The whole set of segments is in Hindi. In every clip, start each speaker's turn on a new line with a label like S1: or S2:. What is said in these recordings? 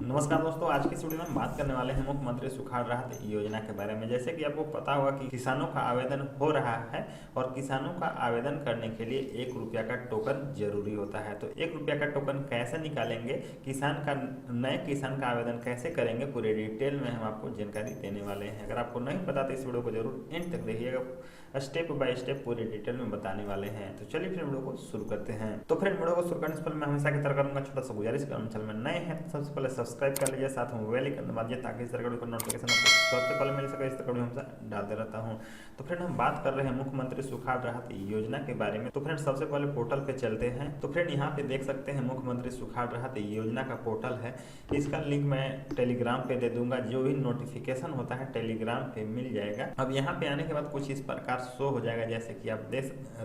S1: नमस्कार दोस्तों, आज की इस वीडियो में हम बात करने वाले हैं मुख्यमंत्री सुखाड़ राहत योजना के बारे में। जैसे कि आपको पता होगा कि किसानों का आवेदन हो रहा है और किसानों का आवेदन करने के लिए 1 रुपया का टोकन जरूरी होता है। तो 1 रुपया का टोकन कैसे निकालेंगे, नए किसान का आवेदन कैसे करेंगे, पूरे डिटेल में हम आपको जानकारी देने वाले हैं। अगर आपको नहीं पता तो इस वीडियो को जरूर एंड तक देखिएगा, स्टेप बाय स्टेप पूरी डिटेल में बताने वाले हैं। तो चलिए फिर वीडियो को शुरू करते हैं। तो फ्रेंड, वीडियो को शुरू करने से पहले मैं हमेशा की तरह करूंगा छोटा सा गुजारिश, अगर चैनल में नए हैं तो सबसे पहले सब्सक्राइब कर लीजिए, साथ में बेल आइकन दबा दीजिए ताकि इस तरह का नोटिफिकेशन आपको सबसे पहले मिल सके। इस तरह का हमसे डालते रहता हूँ। तो फ्रेंड, हम बात कर रहे हैं मुख्यमंत्री सुखाड़ राहत योजना के बारे में। तो फ्रेंड, सबसे पहले पोर्टल पे चलते हैं। तो फ्रेंड, यहाँ पे देख सकते हैं मुख्यमंत्री सुखाड़ राहत योजना का पोर्टल है। इसका लिंक मैं टेलीग्राम पे दे दूंगा, जो भी नोटिफिकेशन होता है टेलीग्राम पे मिल जाएगा। अब यहाँ पे आने के बाद कुछ इस प्रकार शो हो जाएगा, जैसे कि आप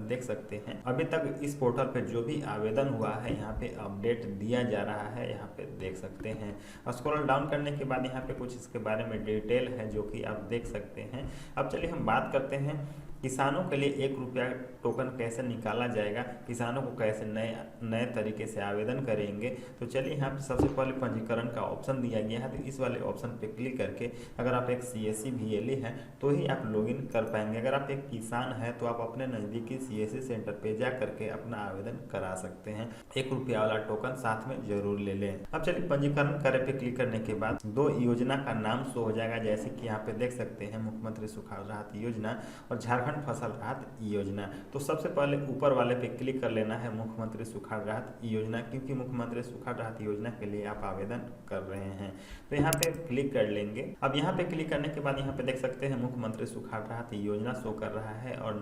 S1: देख सकते हैं। अभी तक इस पोर्टल पे जो भी आवेदन हुआ है यहाँ पे अपडेट दिया जा रहा है, यहाँ पे देख सकते हैं। स्क्रॉल डाउन करने के बाद यहाँ पे कुछ इसके बारे में डिटेल है जो कि आप देख सकते हैं। अब चलिए हम बात करते हैं किसानों के लिए 1 रुपया टोकन कैसे निकाला जाएगा, किसानों को कैसे नए तरीके से आवेदन करेंगे। तो चलिए यहाँ पे सबसे पहले पंजीकरण का ऑप्शन दिया गया है। तो इस वाले ऑप्शन पे क्लिक करके अगर आप एक CSC VLE हैं तो ही आप लॉगिन कर पाएंगे। अगर आप एक किसान हैं तो आप अपने नज़दीकी CSC सेंटर पे जा करके अपना आवेदन करा सकते हैं। 1 रुपया वाला टोकन साथ में जरूर ले लें। अब चलिए पंजीकरण करे पे क्लिक करने के बाद 2 योजना का नाम शो हो जाएगा, जैसे कि यहाँ पे देख सकते हैं मुख्यमंत्री सुखाड़ राहत योजना और झारखंड फसल राहत योजना। तो सबसे पहले ऊपर वाले पे क्लिक कर लेना है मुख्यमंत्री सुखाड़ राहत योजना, क्योंकि मुख्यमंत्री सुखाड़ राहत योजना के लिए आप आवेदन कर रहे हैं। तो यहाँ पे क्लिक कर लेंगे। अब यहाँ पे क्लिक करने के बाद यहाँ पे देख सकते हैं मुख्यमंत्री सुखाड़ राहत योजना शो कर रहा है और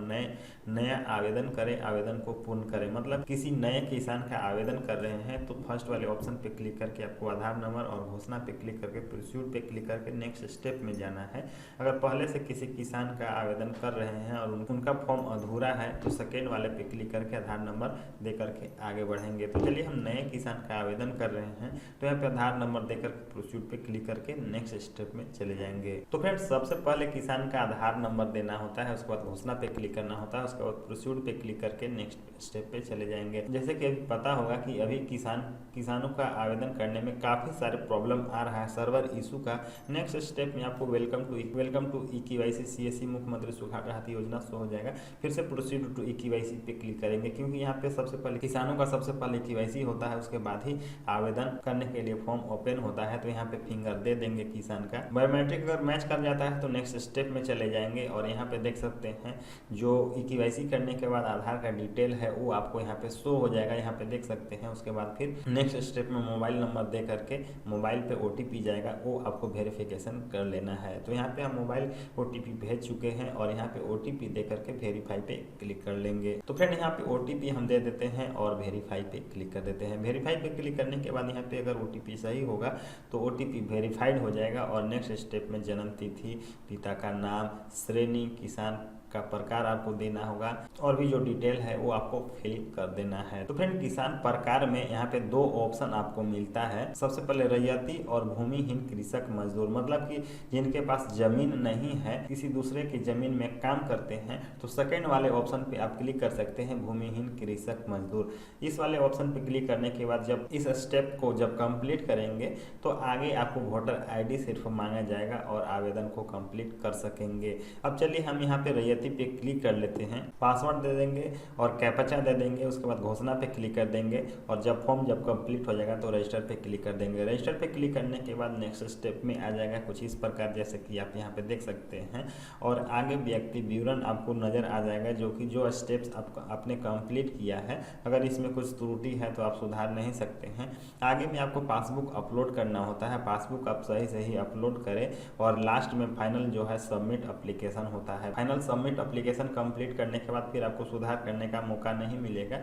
S1: नया आवेदन करें, आवेदन को पूर्ण करें। मतलब किसी नए किसान का आवेदन कर रहे हैं तो फर्स्ट वाले ऑप्शन पे क्लिक करके आपको आधार नंबर और घोषणा पे क्लिक करके प्रोसीड पे क्लिक करके नेक्स्ट स्टेप में जाना है। अगर पहले से किसी किसान का आवेदन कर रहे हैं और उनका फॉर्म अधूरा है तो सेकेंड वाले पे क्लिक करके आधार नंबर दे करके आगे बढ़ेंगे। तो चलिए हम नए किसान का आवेदन कर रहे हैं तो यहाँ पे आधार नंबर देकर प्रोसीड पे क्लिक करके नेक्स्ट स्टेप में चले जाएंगे। तो फ्रेंड्स, सबसे पहले किसान का आधार नंबर देना होता है, उसके बाद घोषणा पे क्लिक करना होता है, उसके बाद प्रोसीड पे क्लिक करके नेक्स्ट स्टेप पे चले जाएंगे। जैसे कि अभी पता होगा कि अभी किसानों का आवेदन करने में काफी सारे प्रॉब्लम आ रहा है सर्वर इशू का। नेक्स्ट स्टेप में आपको वेलकम टू eKYC CSC मुख्यमंत्री सुखाड़ राहत योजना शो हो जाएगा। फिर से प्रोसीड टू eKYC पे क्लिक करेंगे, क्योंकि यहाँ पे सबसे पहले किसानों का सबसे पहले eKYC होता है, उसके बाद ही आवेदन करने के लिए फॉर्म ओपन होता है। तो यहाँ पे फिंगर दे देंगे किसान का। बायोमेट्रिक अगर मैच कर जाता है तो नेक्स्ट स्टेप में चले जाएंगे और यहाँ पे देख सकते हैं जो eKYC करने के बाद आधार का डिटेल है वो आपको यहाँ पे शो हो जाएगा, यहाँ पे देख सकते हैं। उसके बाद फिर नेक्स्ट स्टेप में मोबाइल नंबर दे करके मोबाइल पे OTP जाएगा, वो आपको वेरिफिकेशन कर लेना है। तो यहाँ पे हम मोबाइल OTP भेज चुके हैं और यहाँ पे OTP दे करके वेरीफाई पे क्लिक कर लेंगे। तो फ्रेंड, यहाँ पे OTP हम दे देते हैं और वेरीफाई पे क्लिक कर देते हैं। वेरीफाई पे क्लिक करने के बाद यहाँ पे अगर OTP सही होगा तो OTP वेरीफाइड हो जाएगा और नेक्स्ट स्टेप में जन्म तिथि, पिता का नाम, श्रेणी, किसान का प्रकार आपको देना होगा और भी जो डिटेल है वो आपको फिल कर देना है। तो फ्रेंड, किसान प्रकार में यहाँ पे 2 ऑप्शन आपको मिलता है। सबसे पहले रैयती और भूमिहीन कृषक मजदूर, मतलब कि जिनके पास जमीन नहीं है, किसी दूसरे की जमीन में काम करते हैं, तो सेकेंड वाले ऑप्शन पे आप क्लिक कर सकते हैं भूमिहीन कृषक मजदूर। इस वाले ऑप्शन पे क्लिक करने के बाद जब इस स्टेप को जब कंप्लीट करेंगे तो आगे आपको वोटर ID सिर्फ मांगा जाएगा और आवेदन को कंप्लीट कर सकेंगे। अब चलिए हम यहाँ पे रैयती पे क्लिक कर लेते हैं, पासवर्ड दे देंगे और कैप्चा दे देंगे। उसके बाद घोषणा पे क्लिक कर देंगे और जब फॉर्म कंप्लीट हो जाएगा तो रजिस्टर पे क्लिक कर देंगे। रजिस्टर पे क्लिक करने के बाद नेक्स्ट स्टेप में आ जाएगा कुछ इस प्रकार, जैसे कि आप यहाँ पे देख सकते हैं। और आगे व्यक्ति विवरण आपको नजर आ जाएगा, जो स्टेप्स आपने कंप्लीट किया है। अगर इसमें कुछ त्रुटि है तो आप सुधार नहीं सकते हैं। आगे में आपको पासबुक अपलोड करना होता है, पासबुक आप सही अपलोड करें और लास्ट में फाइनल जो है सबमिट एप्लीकेशन होता है। फाइनल सबमिट एप्लीकेशन कंप्लीट करने के बाद फिर आपको सुधार करने का मौका नहीं मिलेगा।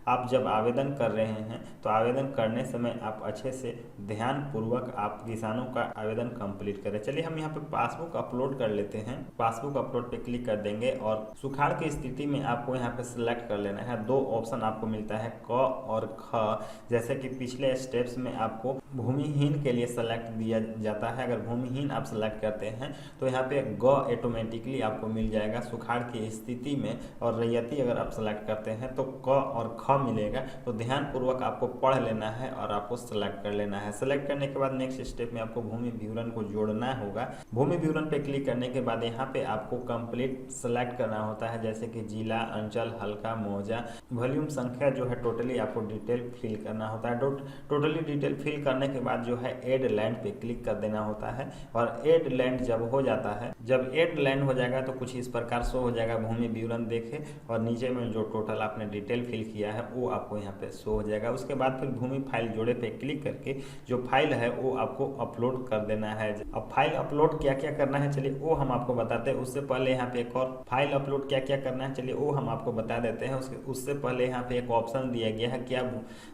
S1: आप जब आवेदन कर रहे हैं तो आवेदन करने समय आप अच्छे से ध्यान पूर्वक आप किसानों का आवेदन कंप्लीट करें। चलिए हम यहाँ पे पासबुक अपलोड कर लेते हैं। पासबुक अपलोड पे क्लिक कर देंगे और सुखाड़ की स्थिति में आपको यहाँ पे सिलेक्ट कर लेना है। 2 ऑप्शन आपको मिलता है, क और ख। जैसे कि पिछले स्टेप्स में आपको भूमिहीन के लिए सेलेक्ट दिया जाता है। अगर भूमिहीन आप सेलेक्ट करते हैं तो यहाँ पे ग ऑटोमेटिकली आपको मिल जाएगा सुखाड़ की स्थिति में, और रैयती अगर आप सेलेक्ट करते हैं तो क और ख फॉर्म मिलेगा, तो ध्यानपूर्वक आपको पढ़ लेना है और आपको सेलेक्ट कर लेना है। सेलेक्ट करने के बाद नेक्स्ट स्टेप में आपको भूमि विवरण को जोड़ना होगा। भूमि विवरण पे क्लिक करने के बाद यहाँ पे आपको कंप्लीट सेलेक्ट करना होता है, जैसे कि जिला, अंचल, हल्का, मौजा, वॉल्यूम, संख्या जो है टोटली आपको डिटेल फिल करना होता है। टोटली डिटेल फिल करने के बाद जो है एड लैंड पे क्लिक कर देना होता है। और एड लैंड जब हो जाता है, जब एड लैंड हो जाएगा तो कुछ इस प्रकार शो हो जाएगा, भूमि विवरण देखे और नीचे में जो टोटल आपने डिटेल फिल किया है वो आपको यहाँ पे शो हो जाएगा। उसके बाद फिर भूमि फाइल जोड़े पे क्लिक करके जो फाइल है वो आपको अपलोड कर देना है। अब फाइल अपलोड क्या क्या करना है चलिए वो हम आपको बताते हैं। उससे पहले यहाँ पे एक और फाइल अपलोड क्या क्या करना है चलिए वो हम आपको बता देते हैं। उससे पहले यहाँ पे एक ऑप्शन दिया गया है, क्या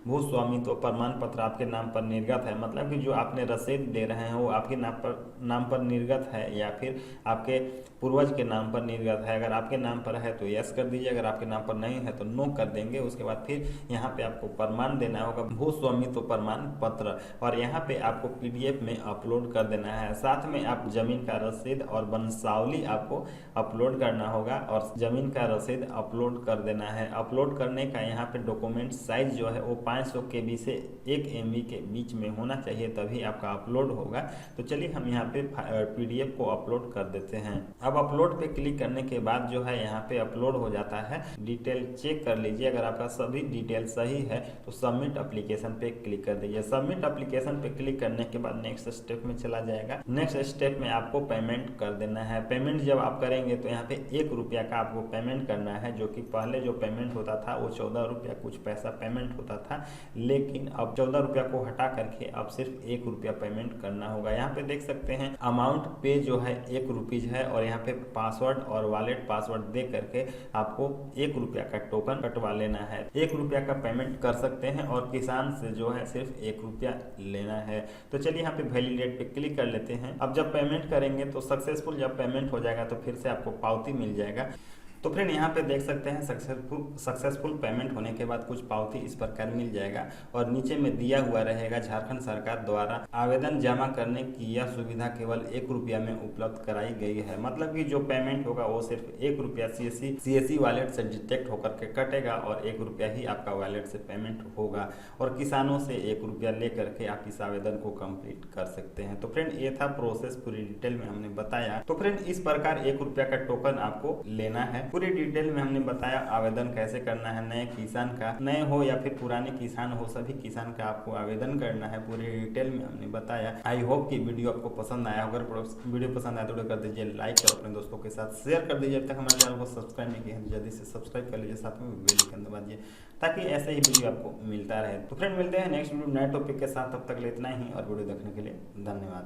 S1: भू स्वामित्व प्रमाण पत्र आपके नाम पर निर्गत है, मतलब कि जो आपने रसीद दे रहे हैं वो आपके नाम पर निर्गत है या फिर आपके पूर्वज के नाम पर निर्गत है। अगर आपके नाम पर है तो यस कर दीजिए, अगर आपके नाम पर नहीं है तो नो कर देंगे। उसके बाद फिर यहाँ पे आपको प्रमाण देना होगा, भू स्वामित्व प्रमाण पत्र, और यहाँ पे आपको PDF में अपलोड कर देना है। साथ में आप जमीन का रसीद और वंशावली आपको अपलोड करना होगा और जमीन का रसीद अपलोड कर देना है। अपलोड करने का यहाँ पे डॉक्यूमेंट साइज जो है वो 500 KB से 1 MB के बीच में होना चाहिए, तभी आपका अपलोड होगा। तो चलिए हम यहाँ पे PDF को अपलोड कर देते हैं। अब अपलोड पे क्लिक करने के बाद जो है यहाँ पे अपलोड हो जाता है। डिटेल चेक कर लीजिए, अगर आपका सभी डिटेल सही है तो सबमिट एप्लीकेशन पे क्लिक कर दीजिए। सबमिट एप्लीकेशन पे क्लिक करने के बाद नेक्स्ट स्टेप में चला जाएगा। नेक्स्ट स्टेप में आपको पेमेंट कर देना है। पेमेंट जब आप करेंगे तो यहाँ पे 1 रुपया का आपको पेमेंट करना है, जो कि पहले जो पेमेंट होता था वो 14 रुपया कुछ पैसा पेमेंट होता था, लेकिन अब 14 रुपया को हटा करके अब सिर्फ 1 रुपया पेमेंट करना होगा। यहाँ पे देख सकते हैं अमाउंट पे जो है 1 रुपीज है और यहाँ पे पासवर्ड और वॉलेट पासवर्ड दे करके आपको 1 रुपया का टोकन कटवा लेना है। 1 रुपया का पेमेंट कर सकते हैं और किसान से जो है सिर्फ 1 रुपया लेना है। तो चलिए यहाँ पे वैलिडेट पे क्लिक कर लेते हैं। अब जब पेमेंट करेंगे तो सक्सेसफुल जब पेमेंट हो जाएगा तो फिर से आपको पावती मिल जाएगा। तो फ्रेंड यहाँ पे देख सकते हैं सक्सेसफुल पेमेंट होने के बाद कुछ पावती इस प्रकार मिल जाएगा और नीचे में दिया हुआ रहेगा झारखंड सरकार द्वारा आवेदन जमा करने की यह सुविधा केवल 1 रुपया में उपलब्ध कराई गई है। मतलब कि जो पेमेंट होगा वो सिर्फ 1 रुपया CSC वॉलेट से डिटेक्ट होकर के कटेगा और 1 रुपया ही आपका वॉलेट से पेमेंट होगा और किसानों से 1 रुपया ले करके आप इस आवेदन को कंप्लीट कर सकते हैं। तो फ्रेंड ये था प्रोसेस, पूरी डिटेल में हमने बताया। तो फ्रेंड इस प्रकार 1 रुपया का टोकन आपको लेना है। पूरी डिटेल में हमने बताया आवेदन कैसे करना है। नए किसान का, नए हो या फिर पुराने किसान हो, सभी किसान का आपको आवेदन करना है। पूरी डिटेल में हमने बताया। आई होप कि वीडियो आपको पसंद आया। अगर वीडियो पसंद आया तो कर दीजिए लाइक और अपने दोस्तों के साथ शेयर कर दीजिए। अब तक हमारे चैनल को सब्सक्राइब नहीं किया है जल्दी से सब्सक्राइब कर लीजिए, साथ में बेल आइकन दबा दीजिए ताकि ऐसे ही वीडियो आपको मिलता रहे। तो फ्रेंड मिलते हैं नेक्स्ट वीडियो नए टॉपिक के साथ, तब तक ले इतना ही और वीडियो देखने के लिए धन्यवाद।